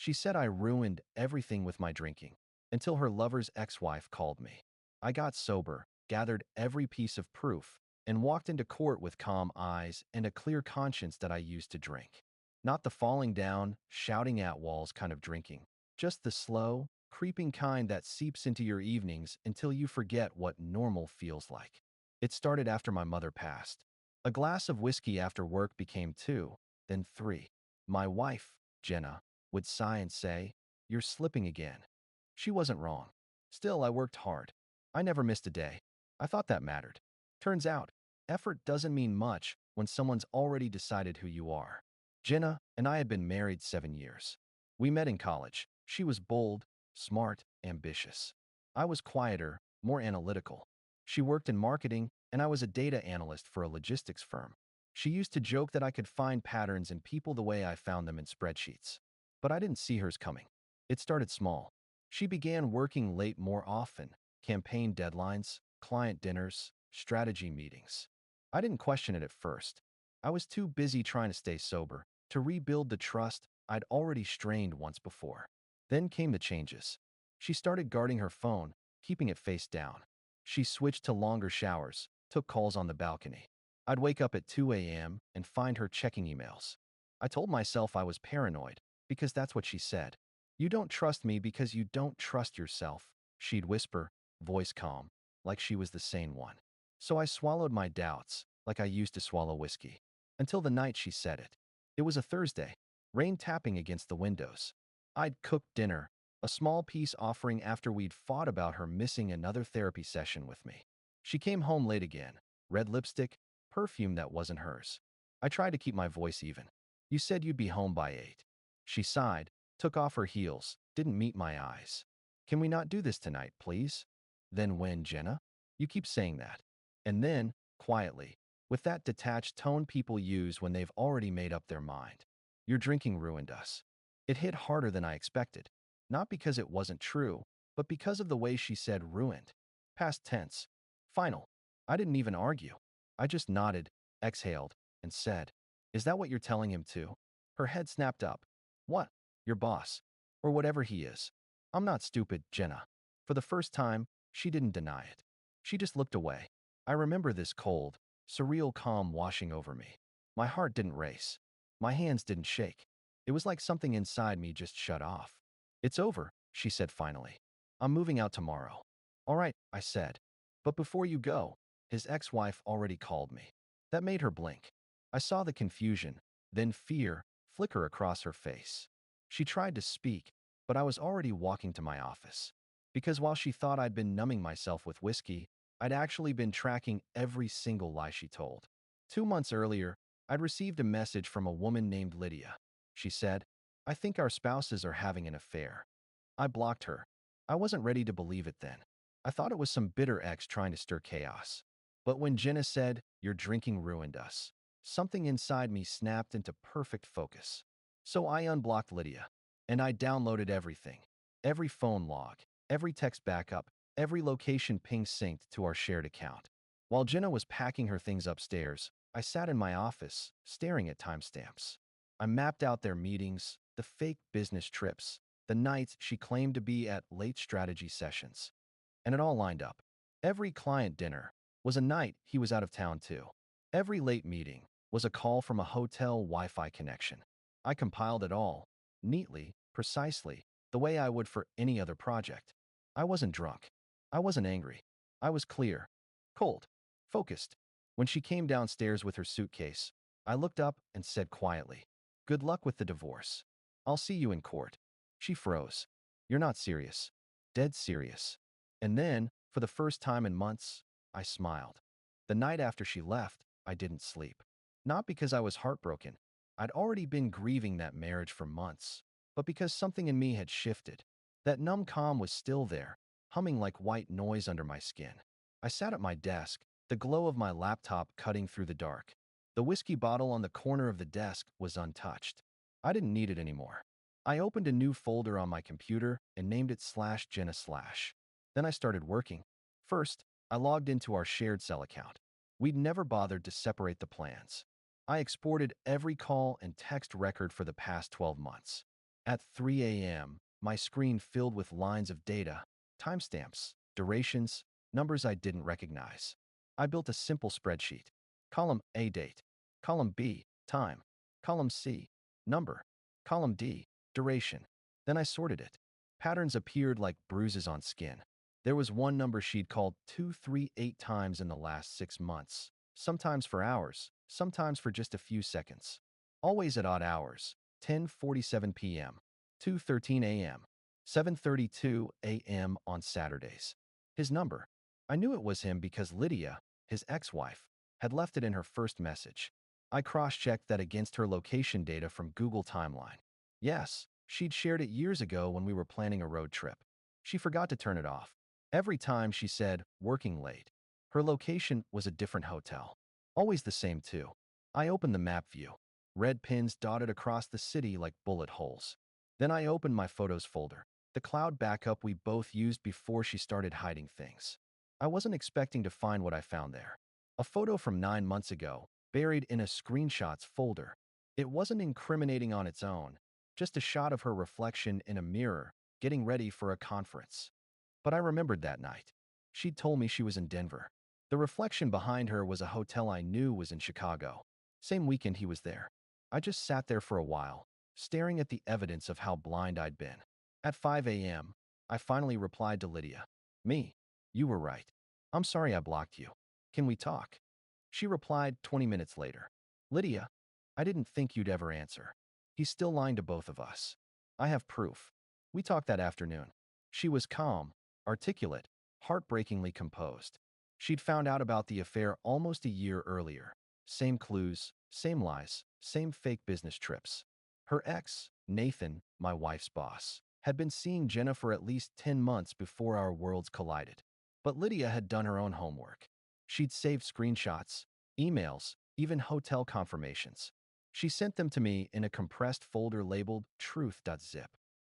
She said I ruined everything with my drinking, until her lover's ex-wife called me. I got sober, gathered every piece of proof, and walked into court with calm eyes and a clear conscience that I used to drink. Not the falling down, shouting at walls kind of drinking, just the slow, creeping kind that seeps into your evenings until you forget what normal feels like. It started after my mother passed. A glass of whiskey after work became two, then three. My wife, Jenna, would sigh and say, "You're slipping again." She wasn't wrong. Still, I worked hard. I never missed a day. I thought that mattered. Turns out, effort doesn't mean much when someone's already decided who you are. Jenna and I had been married 7 years. We met in college. She was bold, smart, ambitious. I was quieter, more analytical. She worked in marketing, and I was a data analyst for a logistics firm. She used to joke that I could find patterns in people the way I found them in spreadsheets. But I didn't see hers coming. It started small. She began working late more often, campaign deadlines, client dinners, strategy meetings. I didn't question it at first. I was too busy trying to stay sober to rebuild the trust I'd already strained once before. Then came the changes. She started guarding her phone, keeping it face down. She switched to longer showers, took calls on the balcony. I'd wake up at 2 a.m. and find her checking emails. I told myself I was paranoid, because that's what she said. "You don't trust me because you don't trust yourself," she'd whisper, voice calm, like she was the sane one. So I swallowed my doubts, like I used to swallow whiskey. Until the night she said it. It was a Thursday, rain tapping against the windows. I'd cooked dinner, a small peace offering after we'd fought about her missing another therapy session with me. She came home late again, red lipstick, perfume that wasn't hers. I tried to keep my voice even. "You said you'd be home by 8. She sighed, took off her heels, didn't meet my eyes. "Can we not do this tonight, please?" "Then when, Jenna? You keep saying that." And then, quietly, with that detached tone people use when they've already made up their mind, "Your drinking ruined us." It hit harder than I expected. Not because it wasn't true, but because of the way she said ruined. Past tense. Final. I didn't even argue. I just nodded, exhaled, and said, "Is that what you're telling him too?" Her head snapped up. "What? Your boss? Or whatever he is." "I'm not stupid, Jenna." For the first time, she didn't deny it. She just looked away. I remember this cold, surreal calm washing over me. My heart didn't race. My hands didn't shake. It was like something inside me just shut off. "It's over," she said finally. "I'm moving out tomorrow." "All right," I said. "But before you go," his ex-wife already called me. That made her blink. I saw the confusion, then fear, flicker across her face. She tried to speak, but I was already walking to my office. Because while she thought I'd been numbing myself with whiskey, I'd actually been tracking every single lie she told. 2 months earlier, I'd received a message from a woman named Lydia. She said, "I think our spouses are having an affair." I blocked her. I wasn't ready to believe it then. I thought it was some bitter ex trying to stir chaos. But when Jenna said, "Your drinking ruined us," something inside me snapped into perfect focus. So I unblocked Lydia, and I downloaded everything. Every phone log, every text backup, every location ping synced to our shared account. While Jenna was packing her things upstairs, I sat in my office, staring at timestamps. I mapped out their meetings, the fake business trips, the nights she claimed to be at late strategy sessions. And it all lined up. Every client dinner was a night he was out of town too. Every late meeting was a call from a hotel Wi-Fi connection. I compiled it all, neatly, precisely, the way I would for any other project. I wasn't drunk. I wasn't angry. I was clear, cold, focused. When she came downstairs with her suitcase, I looked up and said quietly, "Good luck with the divorce. I'll see you in court." She froze. "You're not serious." "Dead serious." And then, for the first time in months, I smiled. The night after she left, I didn't sleep. Not because I was heartbroken. I'd already been grieving that marriage for months, but because something in me had shifted. That numb calm was still there, humming like white noise under my skin. I sat at my desk, the glow of my laptop cutting through the dark. The whiskey bottle on the corner of the desk was untouched. I didn't need it anymore. I opened a new folder on my computer and named it /Jenna/. Then I started working. First, I logged into our shared cell account. We'd never bothered to separate the plans. I exported every call and text record for the past 12 months. At 3 a.m., my screen filled with lines of data, timestamps, durations, numbers I didn't recognize. I built a simple spreadsheet. Column A date, column B time, column C number, column D duration. Then I sorted it. Patterns appeared like bruises on skin. There was one number she'd called 238 times in the last 6 months, sometimes for hours, sometimes for just a few seconds. Always at odd hours, 10:47 p.m., 2:13 a.m., 7:32 a.m. on Saturdays. His number. I knew it was him because Lydia, his ex-wife, had left it in her first message. I cross-checked that against her location data from Google Timeline. Yes, she'd shared it years ago when we were planning a road trip. She forgot to turn it off. Every time she said, working late. Her location was a different hotel. Always the same too. I opened the map view. Red pins dotted across the city like bullet holes. Then I opened my photos folder, the cloud backup we both used before she started hiding things. I wasn't expecting to find what I found there. A photo from 9 months ago, buried in a screenshots folder. It wasn't incriminating on its own, just a shot of her reflection in a mirror, getting ready for a conference. But I remembered that night. She'd told me she was in Denver. The reflection behind her was a hotel I knew was in Chicago. Same weekend he was there. I just sat there for a while, staring at the evidence of how blind I'd been. At 5 a.m., I finally replied to Lydia. Me. You were right. I'm sorry I blocked you. Can we talk? She replied 20 minutes later. Lydia, I didn't think you'd ever answer. He's still lying to both of us. I have proof. We talked that afternoon. She was calm, articulate, heartbreakingly composed. She'd found out about the affair almost a year earlier. Same clues, same lies, same fake business trips. Her ex, Nathan, my wife's boss, had been seeing Jenna for at least 10 months before our worlds collided. But Lydia had done her own homework. She'd saved screenshots, emails, even hotel confirmations. She sent them to me in a compressed folder labeled truth.zip.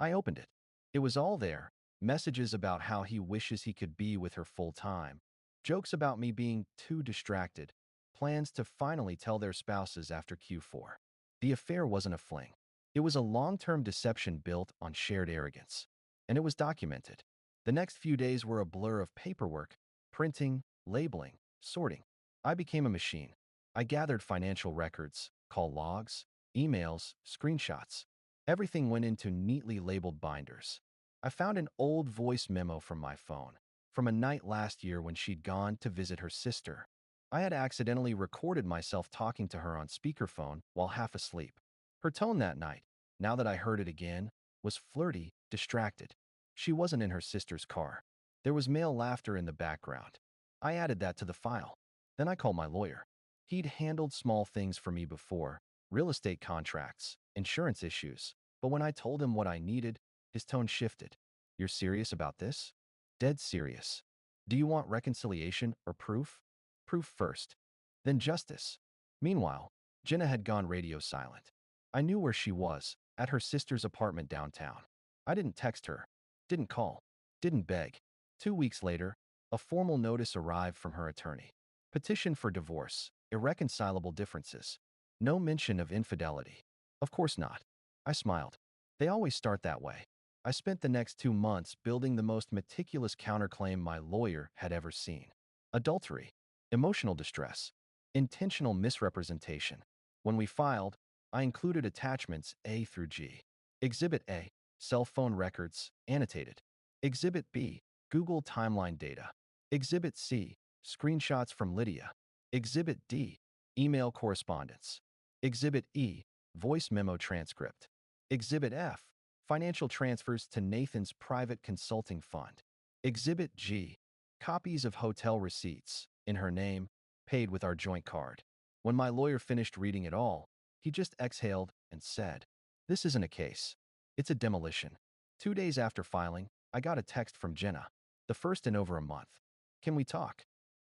I opened it. It was all there. Messages about how he wishes he could be with her full time. Jokes about me being too distracted. Plans to finally tell their spouses after Q4. The affair wasn't a fling. It was a long-term deception built on shared arrogance. And it was documented. The next few days were a blur of paperwork, printing, labeling, sorting. I became a machine. I gathered financial records, call logs, emails, screenshots. Everything went into neatly labeled binders. I found an old voice memo from my phone, from a night last year when she'd gone to visit her sister. I had accidentally recorded myself talking to her on speakerphone while half asleep. Her tone that night, now that I heard it again, was flirty, distracted. She wasn't in her sister's car. There was male laughter in the background. I added that to the file. Then I called my lawyer. He'd handled small things for me before, real estate contracts, insurance issues. But when I told him what I needed, his tone shifted. You're serious about this? Dead serious. Do you want reconciliation or proof? Proof first. Then justice. Meanwhile, Jenna had gone radio silent. I knew where she was, at her sister's apartment downtown. I didn't text her, didn't call, didn't beg. 2 weeks later, a formal notice arrived from her attorney. Petition for divorce, irreconcilable differences. No mention of infidelity. Of course not. I smiled. They always start that way. I spent the next 2 months building the most meticulous counterclaim my lawyer had ever seen. Adultery, emotional distress, intentional misrepresentation. When we filed, I included attachments A through G. Exhibit A, cell phone records, annotated. Exhibit B, Google timeline data. Exhibit C, screenshots from Lydia. Exhibit D, email correspondence. Exhibit E, voice memo transcript. Exhibit F, financial transfers to Nathan's private consulting fund. Exhibit G, copies of hotel receipts, in her name, paid with our joint card. When my lawyer finished reading it all, he just exhaled and said, "This isn't a case. It's a demolition." 2 days after filing, I got a text from Jenna, the first in over a month. Can we talk?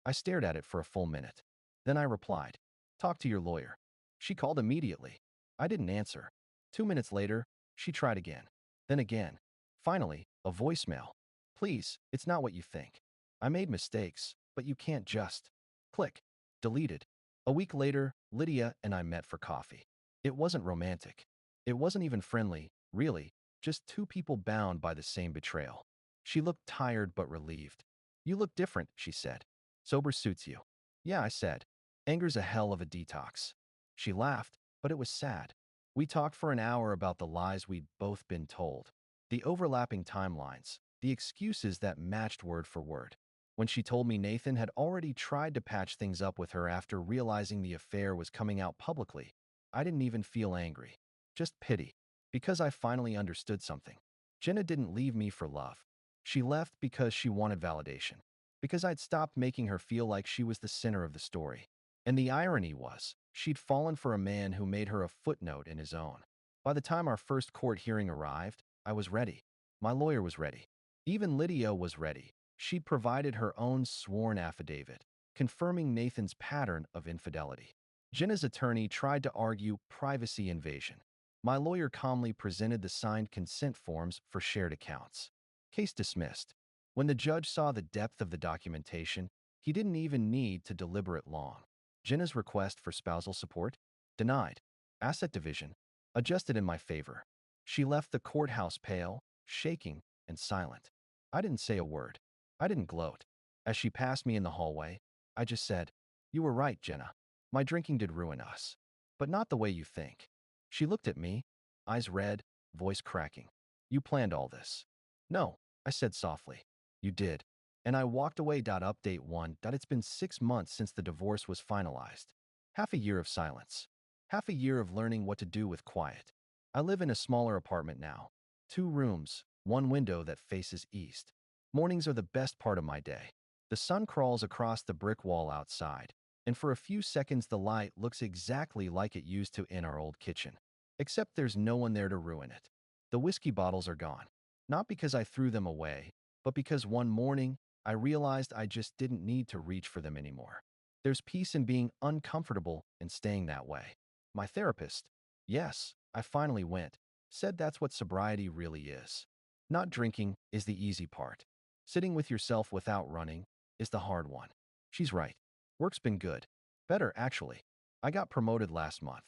I stared at it for a full minute. Then I replied, talk to your lawyer. She called immediately. I didn't answer. 2 minutes later, she tried again. Then again. Finally, a voicemail. Please, it's not what you think. I made mistakes, but you can't just. Click. Deleted. A week later, Lydia and I met for coffee. It wasn't romantic. It wasn't even friendly, Really, just two people bound by the same betrayal. She looked tired but relieved. You look different, she said. Sober suits you. Yeah, I said. Anger's a hell of a detox. She laughed, but it was sad. We talked for an hour about the lies we'd both been told, the overlapping timelines, the excuses that matched word for word. When she told me Nathan had already tried to patch things up with her after realizing the affair was coming out publicly, I didn't even feel angry. Just pity. Because I finally understood something. Jenna didn't leave me for love. She left because she wanted validation. Because I'd stopped making her feel like she was the center of the story. And the irony was, she'd fallen for a man who made her a footnote in his own. By the time our first court hearing arrived, I was ready. My lawyer was ready. Even Lydia was ready. She'd provided her own sworn affidavit, confirming Nathan's pattern of infidelity. Jenna's attorney tried to argue privacy invasion. My lawyer calmly presented the signed consent forms for shared accounts. Case dismissed. When the judge saw the depth of the documentation, he didn't even need to deliberate long. Jenna's request for spousal support? Denied. Asset division? Adjusted in my favor. She left the courthouse pale, shaking, and silent. I didn't say a word. I didn't gloat. As she passed me in the hallway, I just said, "You were right, Jenna. My drinking did ruin us. But not the way you think." She looked at me, eyes red, voice cracking. "You planned all this." "No," I said softly. "You did." And I walked away. Update 1. It's been 6 months since the divorce was finalized. Half a year of silence. Half a year of learning what to do with quiet. I live in a smaller apartment now. 2 rooms, 1 window that faces east. Mornings are the best part of my day. The sun crawls across the brick wall outside, and for a few seconds the light looks exactly like it used to in our old kitchen. Except there's no one there to ruin it. The whiskey bottles are gone. Not because I threw them away, but because one morning, I realized I just didn't need to reach for them anymore. There's peace in being uncomfortable and staying that way. My therapist, yes, I finally went, said that's what sobriety really is. Not drinking is the easy part. Sitting with yourself without running is the hard one. She's right. Work's been good. Better, actually. I got promoted last month.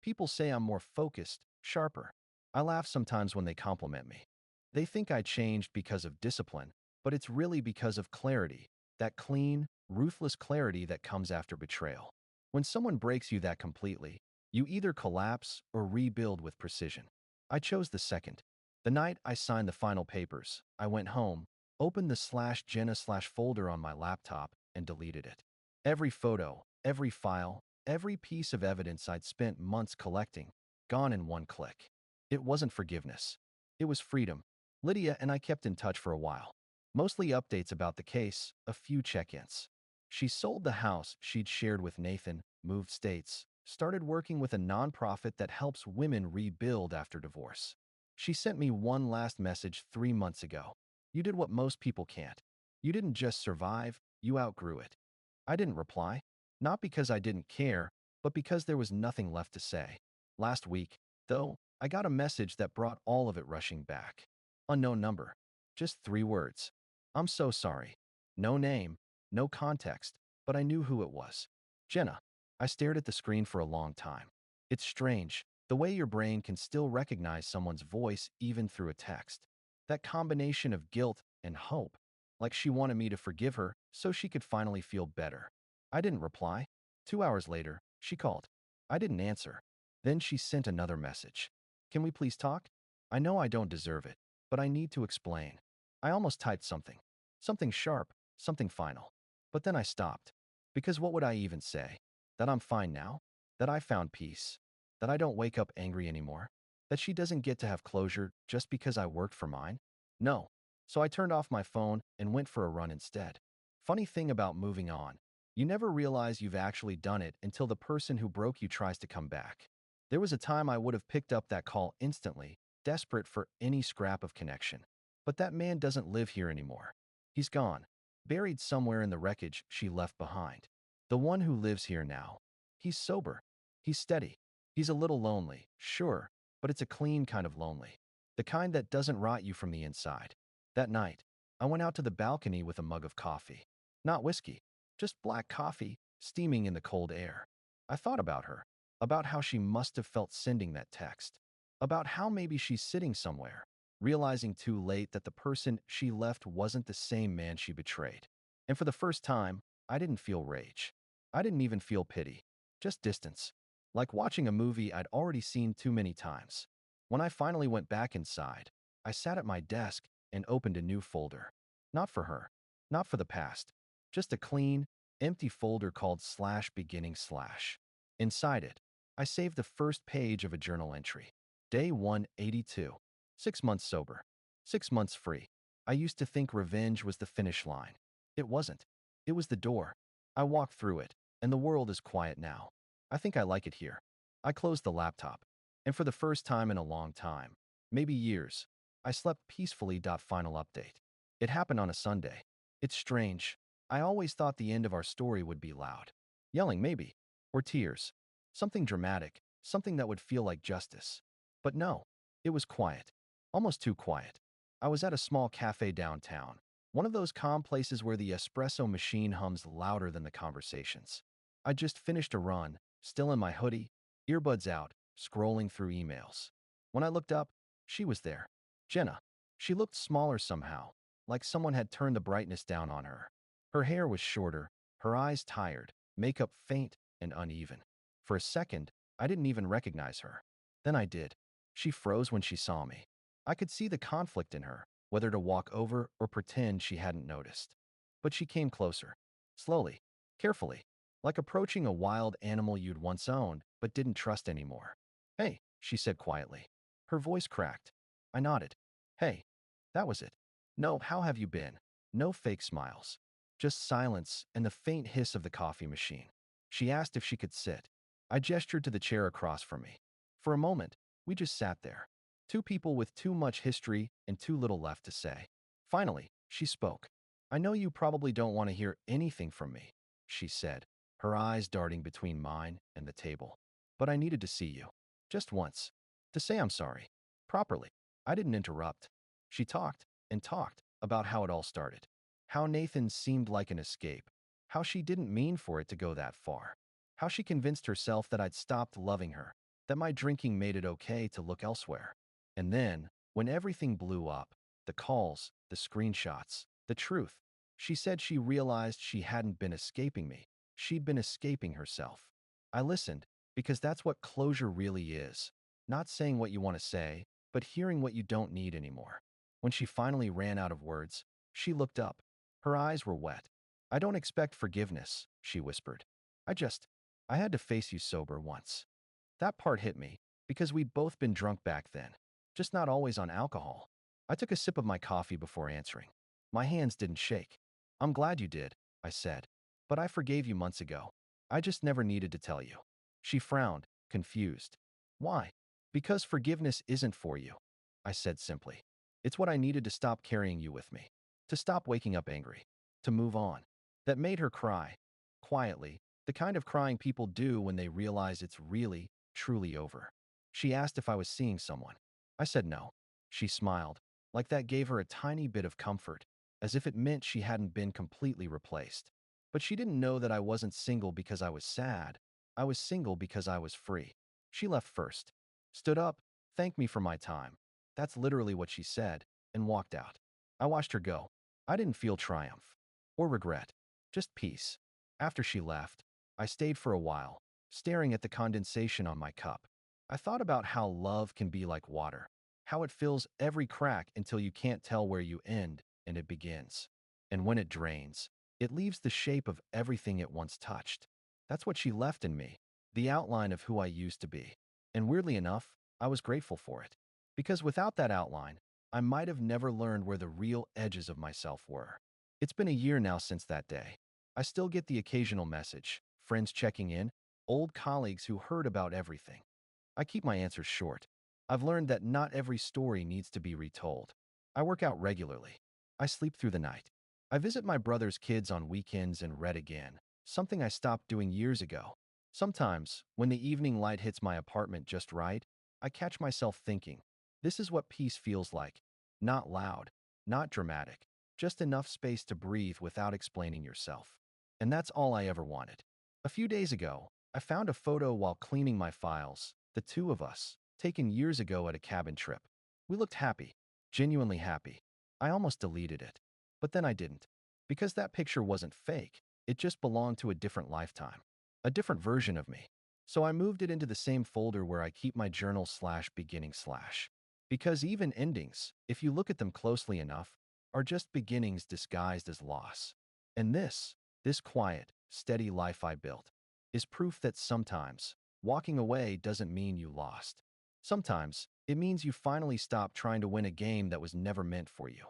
People say I'm more focused, sharper. I laugh sometimes when they compliment me. They think I changed because of discipline, but it's really because of clarity, that clean, ruthless clarity that comes after betrayal. When someone breaks you that completely, you either collapse or rebuild with precision. I chose the second. The night I signed the final papers, I went home, opened the /Jenna/folder on my laptop, and deleted it. Every photo, every file, every piece of evidence I'd spent months collecting, gone in one click. It wasn't forgiveness. It was freedom. Lydia and I kept in touch for a while. Mostly updates about the case, a few check-ins. She sold the house she'd shared with Nathan, moved states, started working with a nonprofit that helps women rebuild after divorce. She sent me one last message 3 months ago. You did what most people can't. You didn't just survive, you outgrew it. I didn't reply. Not because I didn't care, but because there was nothing left to say. Last week, though, I got a message that brought all of it rushing back. Unknown number. Just 3 words. "I'm so sorry." No name, no context, but I knew who it was. Jenna. I stared at the screen for a long time. It's strange, the way your brain can still recognize someone's voice even through a text. That combination of guilt and hope. Like she wanted me to forgive her so she could finally feel better. I didn't reply. 2 hours later, she called. I didn't answer. Then she sent another message. "Can we please talk? I know I don't deserve it, but I need to explain." I almost typed something. Something sharp, something final. But then I stopped. Because what would I even say? That I'm fine now? That I found peace? That I don't wake up angry anymore? That she doesn't get to have closure just because I worked for mine? No. So I turned off my phone and went for a run instead. Funny thing about moving on. You never realize you've actually done it until the person who broke you tries to come back. There was a time I would have picked up that call instantly, desperate for any scrap of connection. But that man doesn't live here anymore. He's gone, buried somewhere in the wreckage she left behind. The one who lives here now. He's sober. He's steady. He's a little lonely, sure, but it's a clean kind of lonely. The kind that doesn't rot you from the inside. That night, I went out to the balcony with a mug of coffee. Not whiskey, just black coffee, steaming in the cold air. I thought about her, about how she must have felt sending that text. about how maybe she's sitting somewhere, realizing too late that the person she left wasn't the same man she betrayed. And for the first time, I didn't feel rage. I didn't even feel pity, just distance, like watching a movie I'd already seen too many times. When I finally went back inside, I sat at my desk and opened a new folder. Not for her, not for the past, just a clean, empty folder called slash beginning slash. Inside it, I saved the first page of a journal entry. Day 182. 6 months sober. 6 months free. I used to think revenge was the finish line. It wasn't. It was the door. I walked through it, and the world is quiet now. I think I like it here. I closed the laptop, and for the first time in a long time, maybe years, I slept peacefully. Final update. It happened on a Sunday. It's strange. I always thought the end of our story would be loud. Yelling, maybe. Or tears. Something dramatic. Something that would feel like justice. But no, it was quiet. Almost too quiet. I was at a small cafe downtown, one of those calm places where the espresso machine hums louder than the conversations. I just finished a run, still in my hoodie, earbuds out, scrolling through emails. When I looked up, she was there. Jenna. She looked smaller somehow, like someone had turned the brightness down on her. Her hair was shorter, her eyes tired, makeup faint and uneven. For a second, I didn't even recognize her. Then I did. She froze when she saw me. I could see the conflict in her, whether to walk over or pretend she hadn't noticed. But she came closer. Slowly, carefully, like approaching a wild animal you'd once owned but didn't trust anymore. "Hey," she said quietly. Her voice cracked. I nodded. "Hey." That was it. No, "how have you been?" No fake smiles. Just silence and the faint hiss of the coffee machine. She asked if she could sit. I gestured to the chair across from me. For a moment, we just sat there. Two people with too much history and too little left to say. Finally, she spoke. "I know you probably don't want to hear anything from me," she said, her eyes darting between mine and the table. "But I needed to see you. Just once. To say I'm sorry. Properly." I didn't interrupt. She talked and talked about how it all started. How Nathan seemed like an escape. How she didn't mean for it to go that far. How she convinced herself that I'd stopped loving her, that my drinking made it okay to look elsewhere. And then, when everything blew up, the calls, the screenshots, the truth, she said she realized she hadn't been escaping me. She'd been escaping herself. I listened, because that's what closure really is. Not saying what you want to say, but hearing what you don't need anymore. When she finally ran out of words, she looked up. Her eyes were wet. "I don't expect forgiveness," she whispered. I had to face you sober once." That part hit me, because we'd both been drunk back then, just not always on alcohol. I took a sip of my coffee before answering. My hands didn't shake. "I'm glad you did," I said. "But I forgave you months ago. I just never needed to tell you." She frowned, confused. "Why?" "Because forgiveness isn't for you," I said simply. "It's what I needed to stop carrying you with me, to stop waking up angry, to move on." That made her cry, quietly, the kind of crying people do when they realize it's really, truly over. She asked if I was seeing someone. I said no. She smiled, like that gave her a tiny bit of comfort, as if it meant she hadn't been completely replaced. But she didn't know that I wasn't single because I was sad. I was single because I was free. She left first, stood up, thanked me for my time. That's literally what she said, and walked out. I watched her go. I didn't feel triumph or regret, just peace. After she left, I stayed for a while, staring at the condensation on my cup. I thought about how love can be like water, how it fills every crack until you can't tell where you end and it begins. And when it drains, it leaves the shape of everything it once touched. That's what she left in me, the outline of who I used to be. And weirdly enough, I was grateful for it. Because without that outline, I might have never learned where the real edges of myself were. It's been a year now since that day. I still get the occasional message, friends checking in, old colleagues who heard about everything. I keep my answers short. I've learned that not every story needs to be retold. I work out regularly. I sleep through the night. I visit my brother's kids on weekends and read again, something I stopped doing years ago. Sometimes, when the evening light hits my apartment just right, I catch myself thinking, this is what peace feels like. Not loud, not dramatic, just enough space to breathe without explaining yourself. And that's all I ever wanted. A few days ago, I found a photo while cleaning my files, the two of us, taken years ago at a cabin trip. We looked happy, genuinely happy. I almost deleted it. But then I didn't. Because that picture wasn't fake. It just belonged to a different lifetime. A different version of me. So I moved it into the same folder where I keep my journal/beginning/. Because even endings, if you look at them closely enough, are just beginnings disguised as loss. And this quiet, steady life I built, is proof that sometimes, walking away doesn't mean you lost. Sometimes, it means you finally stopped trying to win a game that was never meant for you.